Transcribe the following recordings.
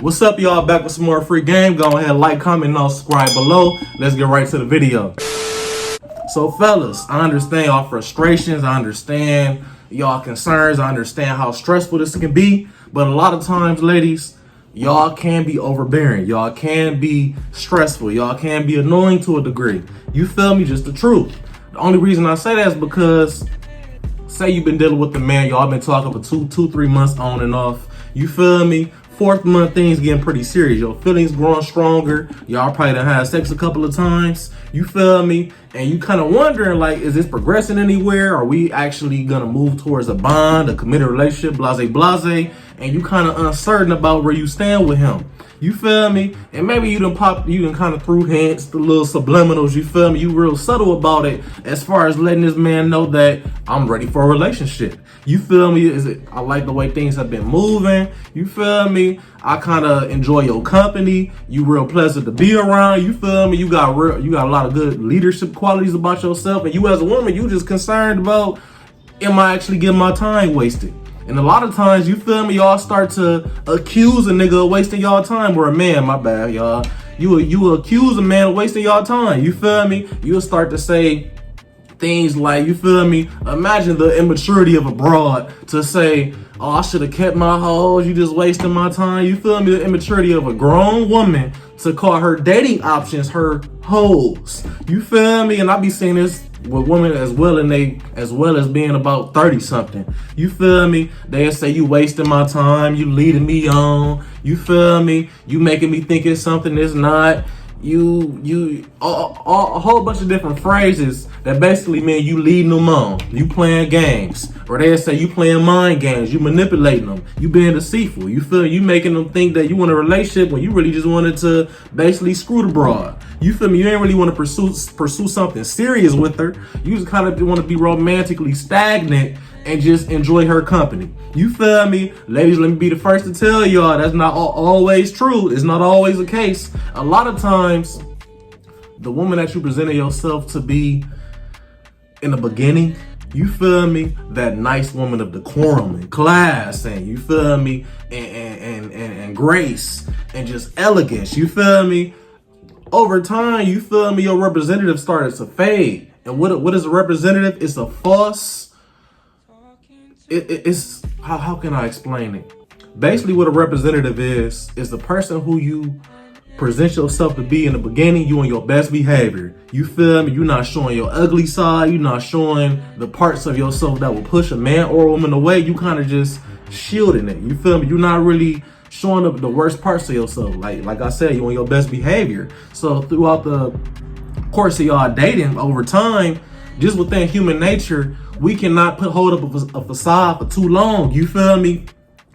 What's up, y'all? Back with some more free game. Go ahead, like, comment, and subscribe below. Let's get right to the video. So, fellas, I understand y'all frustrations. I understand y'all concerns. I understand how stressful this can be. But a lot of times, ladies, y'all can be overbearing. Y'all can be stressful. Y'all can be annoying to a degree. You feel me? Just the truth. The only reason I say that is because, say you've been dealing with the man, y'all been talking for two, 3 months on and off. You feel me? 4th month, things getting pretty serious. Your feelings growing stronger. Y'all probably done had sex a couple of times. You feel me? And you kind of wondering, like, is this progressing anywhere? Are we actually gonna move towards a bond, a committed relationship, blase? And you kind of uncertain about where you stand with him. You feel me? And maybe you done kind of threw hints, the little subliminals, you feel me? You real subtle about it as far as letting this man know that I'm ready for a relationship. You feel me? I like the way things have been moving. You feel me? I kind of enjoy your company. You real pleasant to be around. You feel me? You got a lot of good leadership qualities about yourself. And you as a woman, you just concerned about, am I actually getting my time wasted? And a lot of times, you feel me, y'all start to accuse a nigga of wasting y'all time, or a man, my bad, y'all. You accuse a man of wasting y'all time, you feel me? You'll start to say things like, you feel me? Imagine the immaturity of a broad to say, oh, I should have kept my hoes, you just wasting my time. You feel me? The immaturity of a grown woman to call her dating options her hoes. You feel me? And I be seeing this with women as well, and as well as being about 30 something. You feel me? They'll say, you wasting my time, you leading me on. You feel me? You making me think it's something it's not. A whole bunch of different phrases that basically mean you leading them on, you playing games, or they say you playing mind games, you manipulating them, you being deceitful. You feel you making them think that you want a relationship when you really just wanted to basically screw the broad. You feel me? You ain't really want to pursue something serious with her. You just kind of want to be romantically stagnant and just enjoy her company. You feel me? Ladies, let me be the first to tell y'all that's not always true. It's not always the case. A lot of times, the woman that you presented yourself to be in the beginning, you feel me? That nice woman of decorum and class, and you feel me? And grace and just elegance. You feel me? Over time, you feel me? Your representative started to fade. And what is a representative? It's a false. It's how can I explain it? Basically, what a representative is the person who you present yourself to be in the beginning. You on your best behavior. You feel me? You're not showing your ugly side. You're not showing the parts of yourself that will push a man or a woman away. You kind of just shielding it. You feel me? You're not really showing up the worst parts of yourself. Like I said, you on your best behavior. So throughout the course of y'all dating, over time, just within human nature, we cannot hold up a facade for too long. You feel me?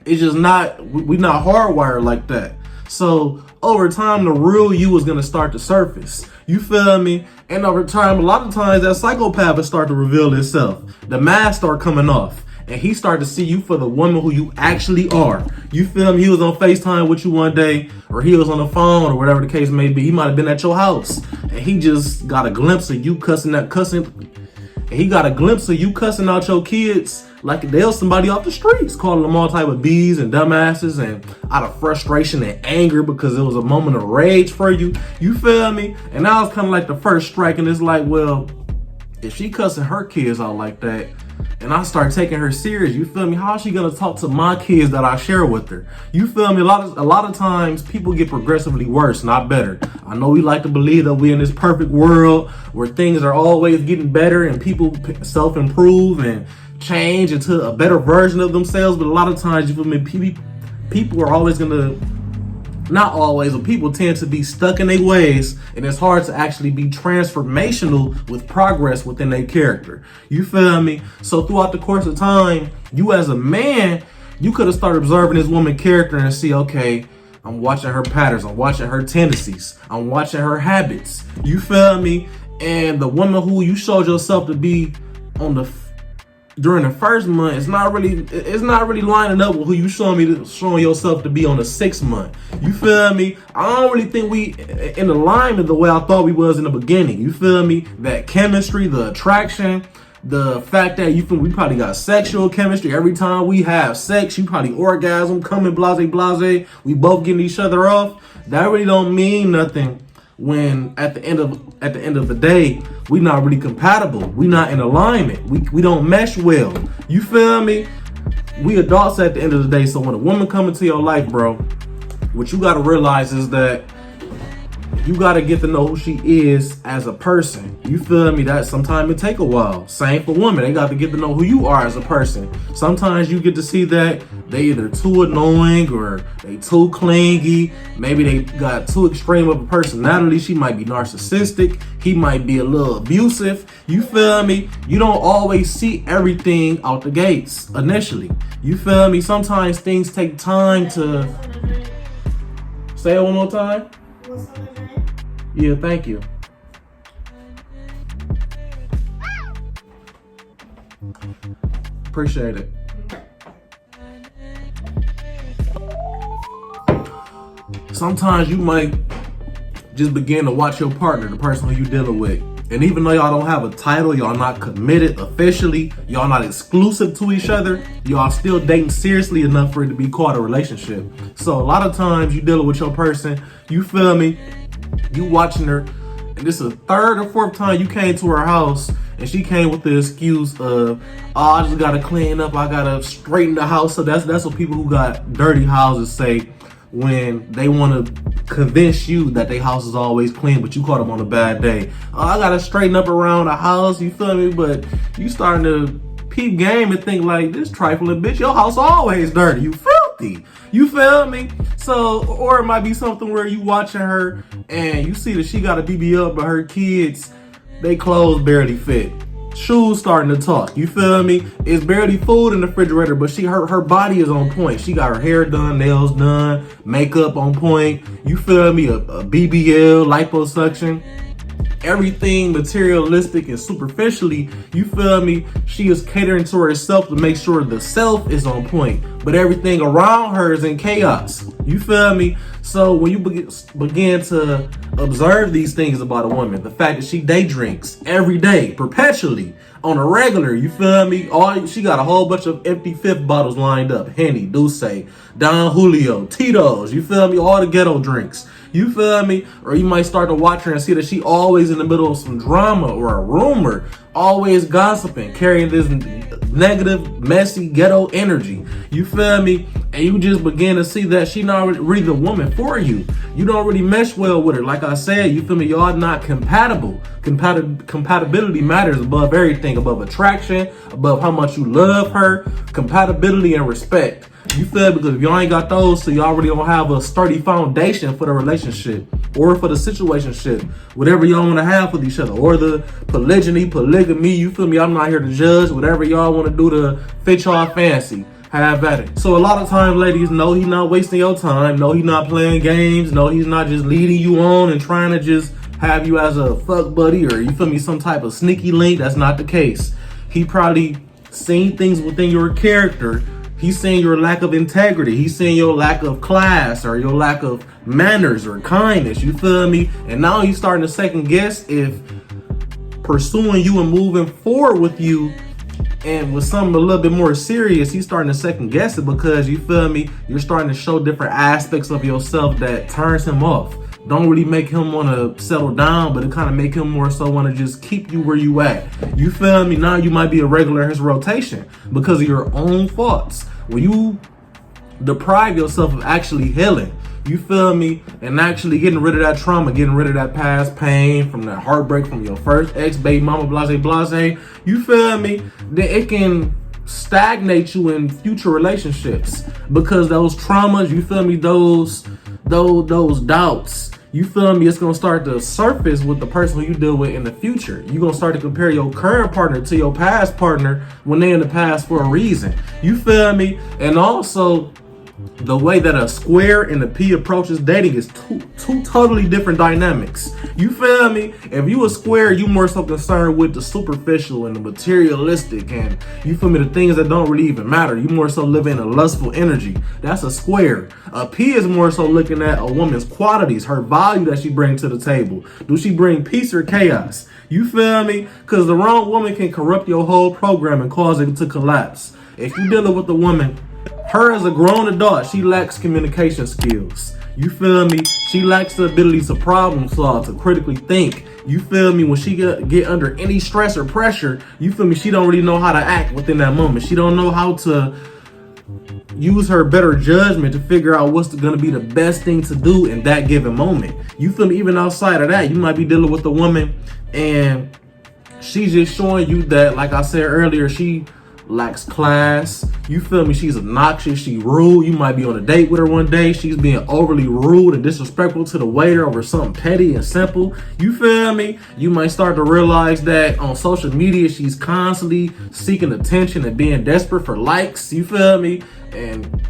It's just not, we're not hardwired like that. So over time, the real you is going to start to surface. You feel me? And over time, a lot of times that psychopath will start to reveal itself. The mask start coming off. And he started to see you for the woman who you actually are. You feel me? He was on FaceTime with you one day, or he was on the phone, or whatever the case may be. He might have been at your house, and he just got a glimpse of you cussing. And he got a glimpse of you cussing out your kids like they was somebody off the streets, calling them all type of B's and dumbasses, and out of frustration and anger because it was a moment of rage for you. You feel me? And that was kind of like the first strike, and it's like, well, if she cussing her kids out like that, and I start taking her serious, you feel me? How is she gonna talk to my kids that I share with her? You feel me? A lot of times people get progressively worse, not better. I know we like to believe that we're in this perfect world where things are always getting better and people self-improve and change into a better version of themselves. But a lot of times, you feel me? People are always gonna, not always, but people tend to be stuck in their ways, and it's hard to actually be transformational with progress within their character. You feel me? So throughout the course of time, you as a man, you could have started observing this woman's character and see, okay, I'm watching her patterns, I'm watching her tendencies, I'm watching her habits. You feel me? And the woman who you showed yourself to be during the first month, it's not really lining up with who you showing yourself to be on the 6th month. You feel me? I don't really think we in alignment the way I thought we was in the beginning. You feel me? That chemistry, the attraction, The fact that you feel we probably got sexual chemistry every time we have sex, you probably orgasm, coming blase. We both getting each other off. That really don't mean nothing when at the end of the day, we not really compatible. We not in alignment. We don't mesh well. You feel me? We adults at the end of the day. So when a woman come into your life, bro, what you gotta realize is that you gotta get to know who she is as a person. You feel me? That sometimes it take a while. Same for women. They got to get to know who you are as a person. Sometimes you get to see that they either too annoying or they too clingy. Maybe they got too extreme of a personality. She might be narcissistic. He might be a little abusive. You feel me? You don't always see everything out the gates initially. You feel me? Sometimes things take time to... Say it one more time. Yeah, thank you. Appreciate it. Sometimes you might just begin to watch your partner, the person who you dealing with. And even though y'all don't have a title, y'all not committed officially, y'all not exclusive to each other, y'all still dating seriously enough for it to be called a relationship. So a lot of times you dealing with your person, you feel me? You watching her, and this is the third or fourth time you came to her house, and she came with the excuse of, oh, I just gotta clean up, I gotta straighten the house. So that's what people who got dirty houses say when they want to convince you that their house is always clean, but you caught them on a bad day. Oh, I gotta straighten up around the house, you feel me? But you starting to peep game and think like, this trifling bitch, your house always dirty, you filthy. You feel me? So, or it might be something where you watching her and you see that she got a BBL, but her kids, they clothes barely fit. Shoes starting to talk. You feel me? It's barely food in the refrigerator, but her body is on point. She got her hair done, nails done, makeup on point. You feel me? A BBL, liposuction. Everything materialistic and superficially, you feel me? She is catering to herself to make sure the self is on point, but everything around her is in chaos. You feel me? So when you begin to observe these things about a woman, the fact that she day drinks every day, perpetually, on a regular, you feel me? She got a whole bunch of empty fifth bottles lined up. Henny, Douce, Don Julio, Tito's, you feel me? All the ghetto drinks. You feel me? Or you might start to watch her and see that she always in the middle of some drama or a rumor, always gossiping, carrying this negative, messy, ghetto energy. You feel me? And you just begin to see that she not really the woman for you. You don't really mesh well with her. Like I said, you feel me? Y'all not compatible. Compatibility matters above everything, above attraction, above how much you love her, compatibility and respect. You feel? Because if y'all ain't got those, so y'all really don't have a sturdy foundation for the relationship or for the situationship, whatever y'all want to have with each other, or the polygyny, polygamy. You feel me? I'm not here to judge. Whatever y'all want to do to fit y'all fancy, have at it. So a lot of times, ladies, no, he's not wasting your time. No, he's not playing games. No, he's not just leading you on and trying to just have you as a fuck buddy or, you feel me, some type of sneaky link. That's not the case. He probably seen things within your character. He's seeing your lack of integrity. He's seeing your lack of class or your lack of manners or kindness. You feel me? And now he's starting to second guess if pursuing you and moving forward with you and with something a little bit more serious, he's starting to second guess it because, you feel me, you're starting to show different aspects of yourself that turns him off. Don't really make him want to settle down, but it kind of make him more so want to just keep you where you at. You feel me? Now you might be a regular in his rotation because of your own faults. When you deprive yourself of actually healing, you feel me, and actually getting rid of that trauma, getting rid of that past pain from that heartbreak from your first ex, baby mama, blase, you feel me, then it can stagnate you in future relationships because those traumas, you feel me, those doubts, you feel me, it's gonna start to surface with the person who you deal with in the future. You're gonna start to compare your current partner to your past partner when they're in the past for a reason. You feel me? And also, the way that a square and a P approaches dating is two totally different dynamics. You feel me? If you a square, you more so concerned with the superficial and the materialistic, and you feel me, the things that don't really even matter. You more so live in a lustful energy. That's a square. A P is more so looking at a woman's qualities, her value that she brings to the table. Do she bring peace or chaos? You feel me? Because the wrong woman can corrupt your whole program and cause it to collapse. If you dealing with a woman, her as a grown adult, she lacks communication skills. You feel me? She lacks the ability to problem solve, to critically think. You feel me? When she get under any stress or pressure, you feel me? She don't really know how to act within that moment. She don't know how to use her better judgment to figure out what's going to be the best thing to do in that given moment. You feel me? Even outside of that, you might be dealing with a woman and she's just showing you that, like I said earlier, she lacks class. You feel me? She's obnoxious. She rude. You might be on a date with her one day. She's being overly rude and disrespectful to the waiter over something petty and simple. You feel me? You might start to realize that on social media, she's constantly seeking attention and being desperate for likes. You feel me? And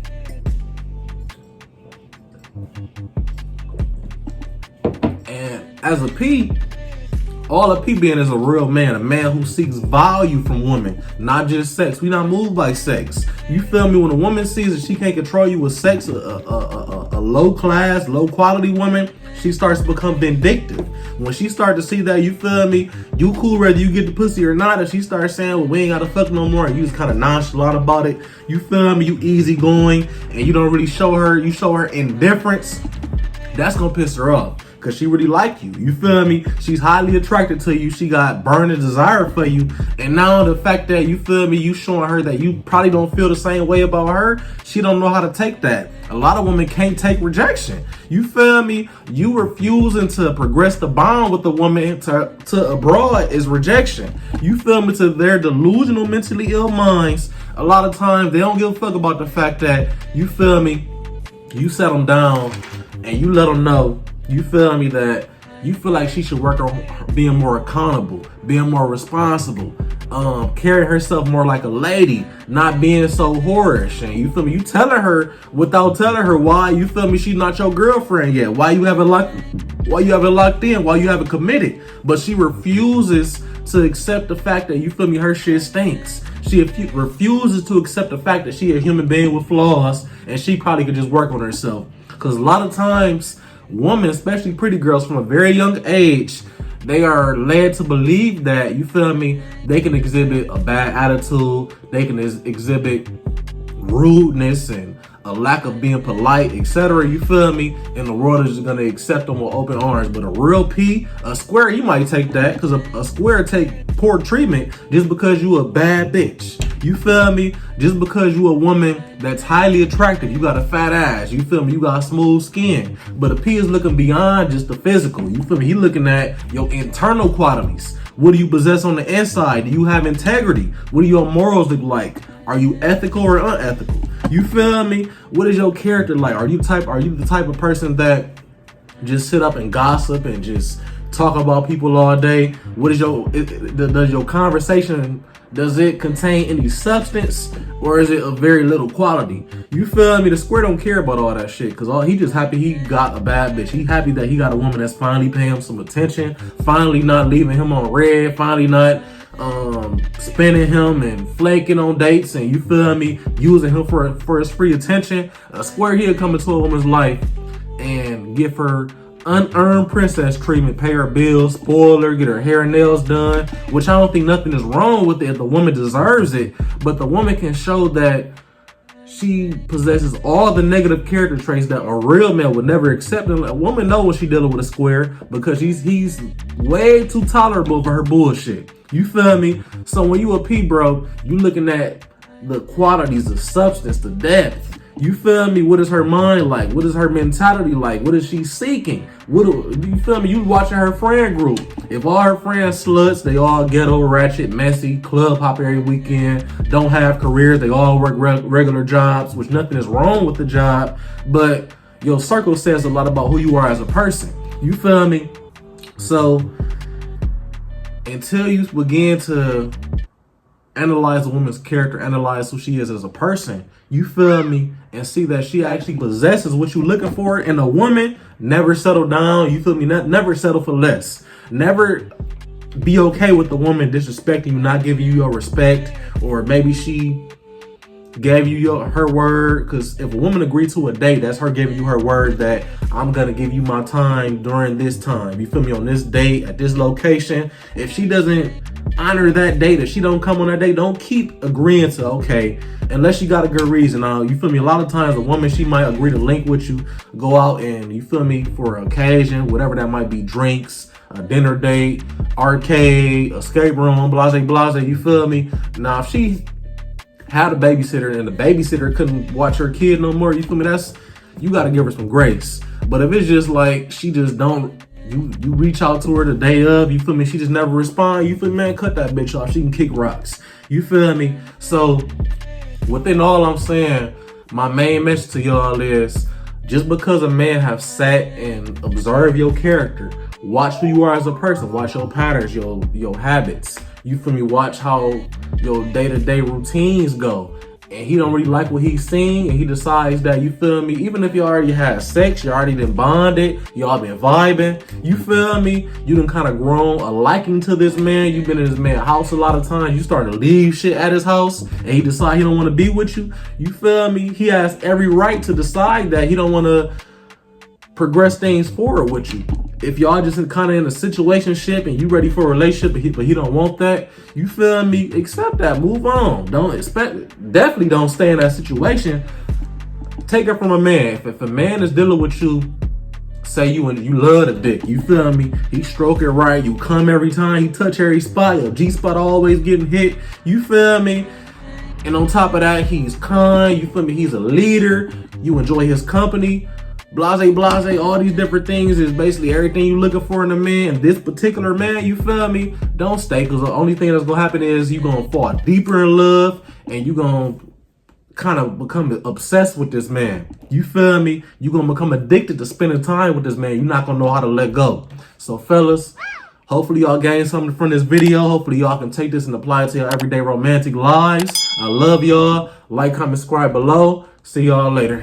as a P, all a P being is a real man, a man who seeks value from women, not just sex. We not moved by sex. You feel me? When a woman sees that she can't control you with sex, a low class, low quality woman, she starts to become vindictive. When she starts to see that, you feel me, you cool whether you get the pussy or not, if she starts saying, well, we ain't gotta fuck no more, and you just kind of nonchalant about it, you feel me, you easygoing, and you don't really show her, you show her indifference, that's gonna piss her off. Cause she really like you. You feel me? She's highly attracted to you. She got burning desire for you. And now the fact that, you feel me, you showing her that you probably don't feel the same way about her, she don't know how to take that. A lot of women can't take rejection. You feel me? You refusing to progress the bond with the woman to abroad is rejection. You feel me? To their delusional, mentally ill minds, a lot of times they don't give a fuck about the fact that, you feel me, you set them down and you let them know, you feel me, that you feel like she should work on being more accountable, being more responsible, carrying herself more like a lady, not being so whorish. And you feel me, you telling her without telling her why, you feel me, she's not your girlfriend yet. Why you haven't locked in, why you haven't committed. But she refuses to accept the fact that, you feel me, her shit stinks. She refuses to accept the fact that she a human being with flaws and she probably could just work on herself. Because a lot of times, women, especially pretty girls from a very young age, they are led to believe that, you feel me, they can exhibit a bad attitude, they can exhibit rudeness and a lack of being polite, etc. You feel me? And the world is just gonna accept them with open arms. But a real P, a square, you might take that, because a square take poor treatment just because you a bad bitch. You feel me? Just because you a woman that's highly attractive, you got a fat ass, you feel me, you got smooth skin. But a P is looking beyond just the physical. You feel me? He looking at your internal qualities. What do you possess on the inside? Do you have integrity? What do your morals look like? Are you ethical or unethical? You feel me? What is your character like? Are you the type of person that just sit up and gossip and just talk about people all day? What is does your conversation, does it contain any substance, or is it of very little quality? You feel me? The square don't care about all that shit, because he just happy he got a bad bitch. He happy that he got a woman that's finally paying him some attention, finally not leaving him on red, finally not spinning him and flaking on dates, and you feel me, using him for his free attention. A square here come into a woman's life and give her unearned princess treatment, pay her bills, spoil her, get her hair and nails done, which I don't think nothing is wrong with it if the woman deserves it, but the woman can show that she possesses all the negative character traits that a real man would never accept. And a woman knows when she dealing with a square, because he's way too tolerable for her bullshit. You feel me? So when you a P, bro, you looking at the qualities, the substance, the depth. You feel me? What is her mind like? What is her mentality like? What is she seeking? You feel me? You watching her friend group. If all her friends sluts, they all ghetto, ratchet, messy, club hop every weekend, don't have careers, they all work regular jobs, which nothing is wrong with the job, but your circle says a lot about who you are as a person. You feel me? So until you begin to analyze a woman's character, analyze who she is as a person, you feel me, and see that she actually possesses what you're looking for in a woman, never settle down, you feel me, never settle for less. Never be okay with the woman disrespecting you, not giving you your respect, or maybe she gave you her word. Because if a woman agreed to a date, that's her giving you her word that I'm gonna give you my time during this time, you feel me, on this date at this location. If she doesn't honor that date, if she don't come on that date, don't keep agreeing to, okay, unless you got a good reason. Now, you feel me, a lot of times a woman, she might agree to link with you, go out and, you feel me, for an occasion, whatever that might be, drinks, a dinner date, arcade, escape room, blase, you feel me. Now, if she had a babysitter and the babysitter couldn't watch her kid no more, you feel me, that's, you got to give her some grace. But if it's just like she just don't, you reach out to her the day of, you feel me, she just never respond, you feel me, man, cut that bitch off. She can kick rocks, you feel me. So within all I'm saying, my main message to y'all is, just because a man have sat and observed your character, watch who you are as a person, watch your patterns, your habits, you feel me, watch how your day-to-day routines go, and he don't really like what he's seeing, and he decides that, you feel me, even if you already had sex, you already been bonded, y'all been vibing, you feel me, you done kind of grown a liking to this man, you've been in this man's house a lot of times, you starting to leave shit at his house, and he decide he don't want to be with you, you feel me, he has every right to decide that he don't want to progress things forward with you. If y'all just kind of in a situationship and you ready for a relationship, but he don't want that, you feel me, accept that, move on. Definitely don't stay in that situation. Take it from a man. If a man is dealing with you, say you love the dick, you feel me, he stroke it right, you come every time, he touch every spot, your G-spot always getting hit, you feel me, and on top of that, he's kind, you feel me, he's a leader, you enjoy his company, blase, all these different things is basically everything you looking for in a man. This particular man, you feel me, don't stay, because the only thing that's gonna happen is you gonna fall deeper in love, and you gonna kind of become obsessed with this man, you feel me, you gonna become addicted to spending time with this man. You're not gonna know how to let go. So fellas, hopefully y'all gain something from this video. Hopefully y'all can take this and apply it to your everyday romantic lives. I love y'all. Like, comment, subscribe below. See y'all later.